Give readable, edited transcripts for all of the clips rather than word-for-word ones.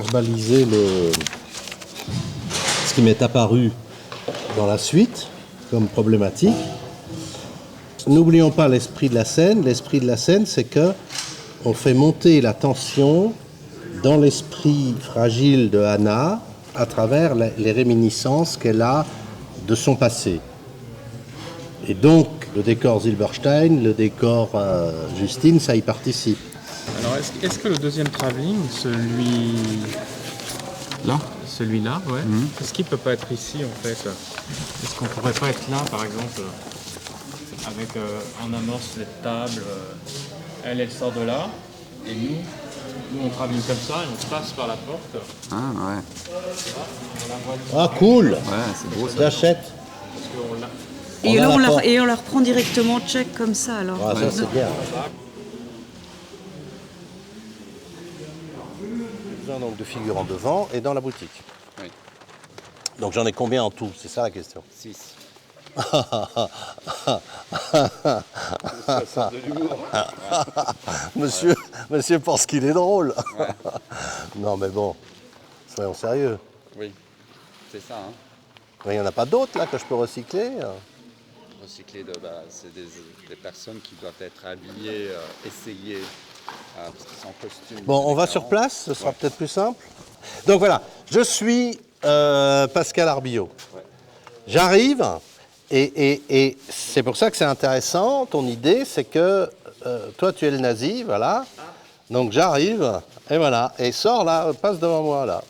verbaliser ce qui m'est apparu dans la suite comme problématique. N'oublions pas l'esprit de la scène. L'esprit de la scène, c'est que on fait monter la tension dans l'esprit fragile de Anna à travers les réminiscences qu'elle a de son passé. Et donc, le décor Zilberstein, le décor Justine, ça y participe. Alors, est-ce que le deuxième travelling, celui-là, ouais, est-ce qu'il peut pas être ici, en fait? Est-ce qu'on pourrait pas être là, par exemple, avec, en amorce les tables, elle sort de là, et nous on travelling comme ça, et on passe par la porte. Ah ouais. Ah cool. Ouais, c'est beau ça. J'achète. Et on leur prend directement check comme ça alors. Ah, ça c'est bien. Besoin donc de figurants devant et dans la boutique. Oui. Donc j'en ai combien en tout? C'est ça la question. 6. Ça sort de l'humour. Monsieur pense qu'il est drôle. Ouais. Non mais bon, soyons sérieux. Oui, c'est ça. Hein. Il n'y en a pas d'autres là que je peux recycler? Recycler, c'est des personnes qui doivent être habillées, essayées, parce qu'ils sont en costume. Bon, on va sur place, ce sera peut-être plus simple. Donc voilà, je suis Pascal Arbillot. Ouais. J'arrive, et c'est pour ça que c'est intéressant, ton idée, c'est que toi tu es le nazi, voilà. Donc j'arrive, et voilà, et sors là, passe devant moi là.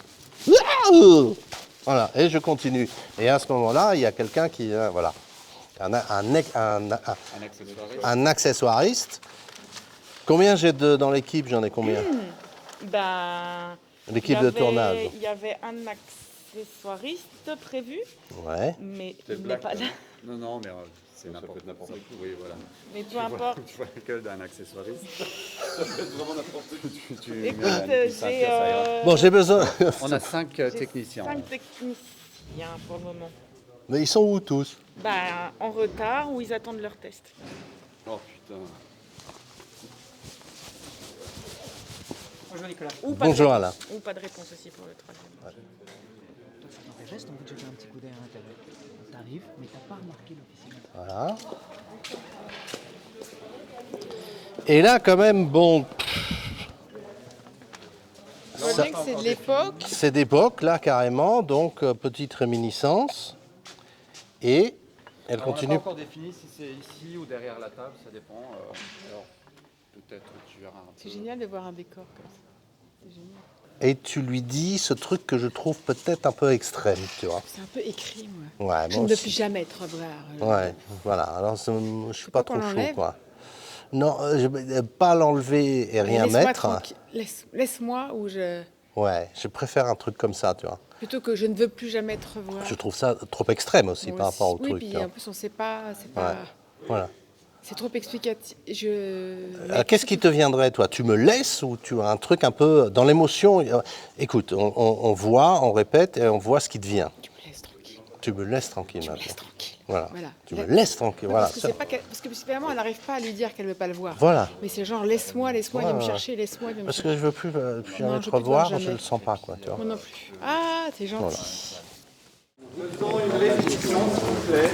Voilà, et je continue. Et à ce moment-là, il y a quelqu'un qui, voilà, un accessoiriste. Combien j'ai dans l'équipe? J'en ai combien? L'équipe de tournage. Il y avait un accessoiriste prévu. Ouais. Mais il n'est pas là. Non, mais c'est n'importe quoi. Oui, voilà. Mais peu importe. Tu vois la gueule d'un accessoiriste. Ça peut être vraiment n'importe quoi. Écoute, Bon, j'ai besoin. On a 5 techniciens. 5 techniciens pour le moment. Mais ils sont où tous? En retard ou ils attendent leur test. Oh putain. Bonjour Nicolas. Bonjour Alain. Ou pas de réponse aussi pour le troisième. Toi, dans les gestes, on veut te jeter un petit coup d'œil à l'intérieur. T'arrives, mais t'as pas remarqué l'officier. Voilà. Et là, quand même, bon. On voit bien que c'est de l'époque. C'est d'époque, là, carrément. Donc, petite réminiscence. Et elle continue. On n'a pas encore défini si c'est ici ou derrière la table, ça dépend. Alors, peut-être que tu verras un peu. C'est génial de voir un décor comme ça. C'est génial. Et tu lui dis ce truc que je trouve peut-être un peu extrême, tu vois. C'est un peu écrit, moi. Ouais, Je ne veux plus jamais te revoir. Ouais, voilà. Alors, je suis pas qu'on trop chaud, l'enlève quoi. Non, je vais pas l'enlever et rien laisse-moi mettre. tranquille. Laisse-moi ou je... Ouais, je préfère un truc comme ça, tu vois. Plutôt que je ne veux plus jamais te revoir. Je trouve ça trop extrême aussi Moi par aussi. rapport au oui, truc. puis hein. en plus on sait pas, c'est pas... Ouais. Voilà. C'est trop explicatif. Qu'est-ce qui te viendrait, toi? Tu me laisses ou tu as un truc un peu dans l'émotion? Écoute, on voit, on répète et on voit ce qui te vient. Tu me laisses tranquille. Tu me laisses tranquille Tu me maintenant. laisses tranquille. Voilà. Voilà. Tu me laisses tranquille. Voilà. Parce que, parce que finalement, elle n'arrive pas à lui dire qu'elle ne veut pas le voir. Voilà. Mais c'est genre, laisse-moi, viens me Ouais. chercher, laisse-moi, viens me Parce chercher. que je veux plus jamais Non, te je veux plus te voir revoir, je jamais. le sens pas, quoi. Tu vois. Moi non plus. Ah, t'es gentil. Faisons une restitution, s'il vous plaît.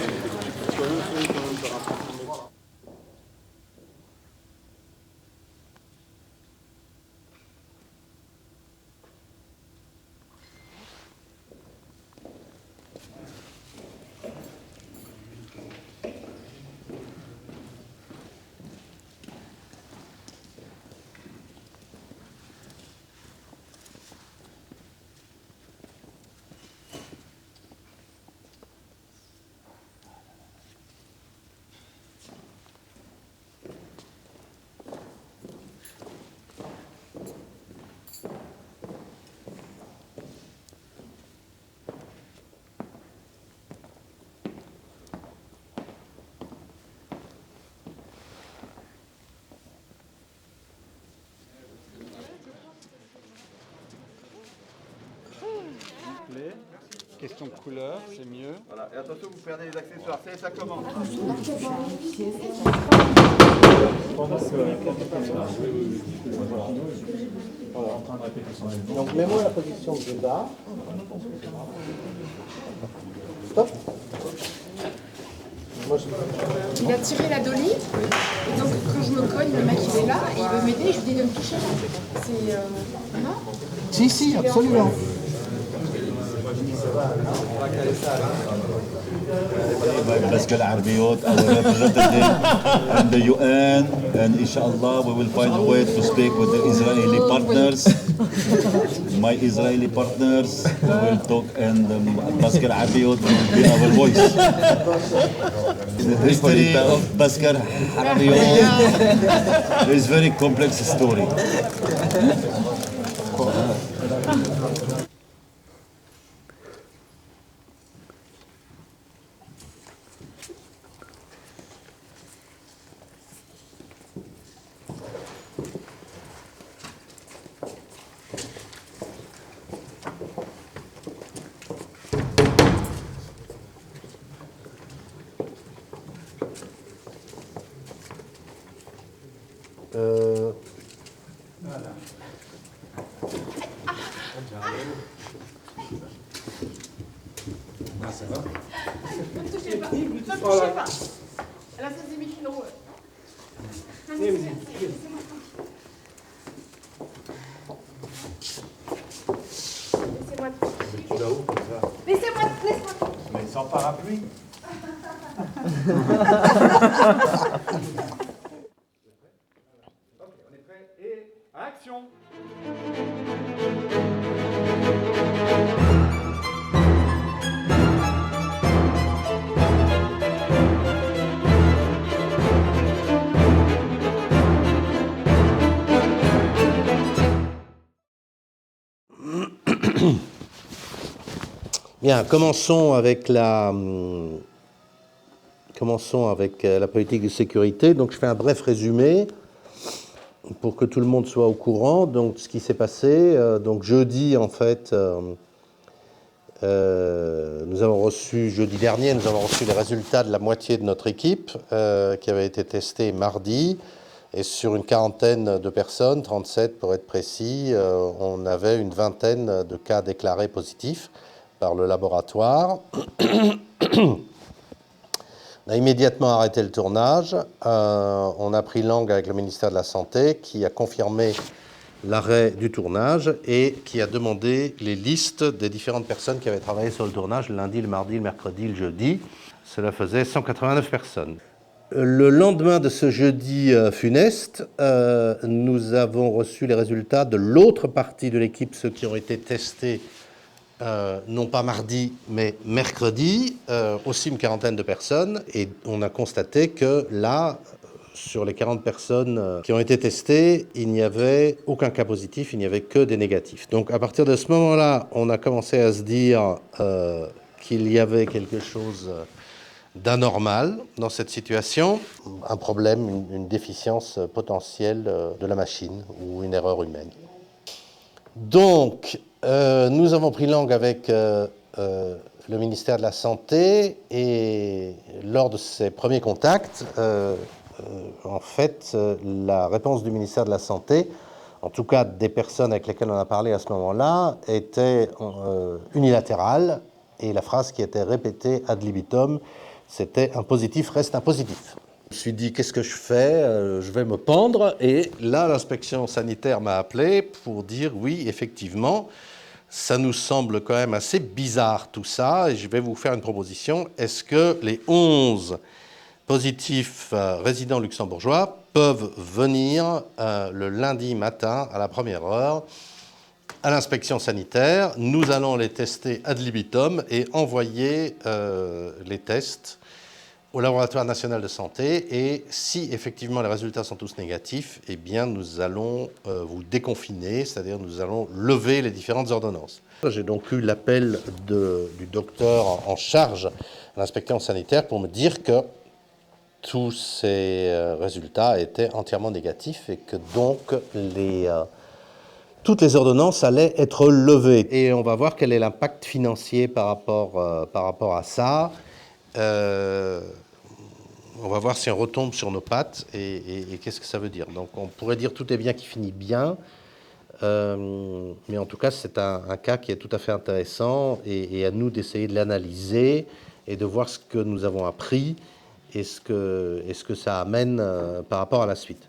Question de couleur, c'est mieux. Voilà, et attention, vous perdez les accessoires, ça commence. Donc mets-moi la position de débat. Stop. Il a tiré la dolly, et donc quand je me cogne, le mec il est là, et il veut m'aider, je lui dis de me toucher là. C'est... non? Si, absolument. Pascal Arbiyot, our representative in the UN, and inshallah we will find a way to speak with the Israeli partners. My Israeli partners will talk, and Pascal Arbiyot will be our voice. The history of Pascal Arbiyot is a very complex story. Ne touchez pas. Elle a 16 000 kilos. Laissez-moi tranquille. Laisse-moi. Mais sans parapluie. Action. Bien, commençons avec la politique de sécurité. Donc, je fais un bref résumé pour que tout le monde soit au courant. Donc, ce qui s'est passé. Donc, jeudi, en fait, jeudi dernier, nous avons reçu les résultats de la moitié de notre équipe qui avait été testée mardi. Et sur une quarantaine de personnes, 37 pour être précis, on avait une vingtaine de cas déclarés positifs par le laboratoire. On a immédiatement arrêté le tournage. On a pris langue avec le ministère de la Santé qui a confirmé l'arrêt du tournage et qui a demandé les listes des différentes personnes qui avaient travaillé sur le tournage le lundi, le mardi, le mercredi, le jeudi. Cela faisait 189 personnes. Le lendemain de ce jeudi funeste, nous avons reçu les résultats de l'autre partie de l'équipe, ceux qui ont été testés non pas mardi, mais mercredi, aussi une quarantaine de personnes. Et on a constaté que là, sur les 40 personnes qui ont été testées, il n'y avait aucun cas positif, il n'y avait que des négatifs. Donc à partir de ce moment-là, on a commencé à se dire qu'il y avait quelque chose d'anormal dans cette situation, un problème, une déficience potentielle de la machine ou une erreur humaine. Donc, nous avons pris langue avec le ministère de la Santé et lors de ces premiers contacts, en fait, la réponse du ministère de la Santé, en tout cas des personnes avec lesquelles on a parlé à ce moment-là, était unilatérale et la phrase qui était répétée ad libitum, c'était « un positif reste un positif ». Je me suis dit, qu'est-ce que je fais? Je vais me pendre. Et là, l'inspection sanitaire m'a appelé pour dire, oui, effectivement, ça nous semble quand même assez bizarre tout ça. Et je vais vous faire une proposition. Est-ce que les 11 positifs résidents luxembourgeois peuvent venir le lundi matin à la première heure à l'inspection sanitaire? Nous allons les tester ad libitum et envoyer les tests au laboratoire national de santé, et si effectivement les résultats sont tous négatifs, eh bien nous allons vous déconfiner, c'est-à-dire nous allons lever les différentes ordonnances. J'ai donc eu l'appel du docteur en charge à l'inspection sanitaire pour me dire que tous ces résultats étaient entièrement négatifs et que donc toutes les ordonnances allaient être levées. Et on va voir quel est l'impact financier par rapport à ça. on va voir si on retombe sur nos pattes et qu'est-ce que ça veut dire. Donc on pourrait dire tout est bien qui finit bien, mais en tout cas c'est un cas qui est tout à fait intéressant et à nous d'essayer de l'analyser et de voir ce que nous avons appris et ce que ça amène par rapport à la suite.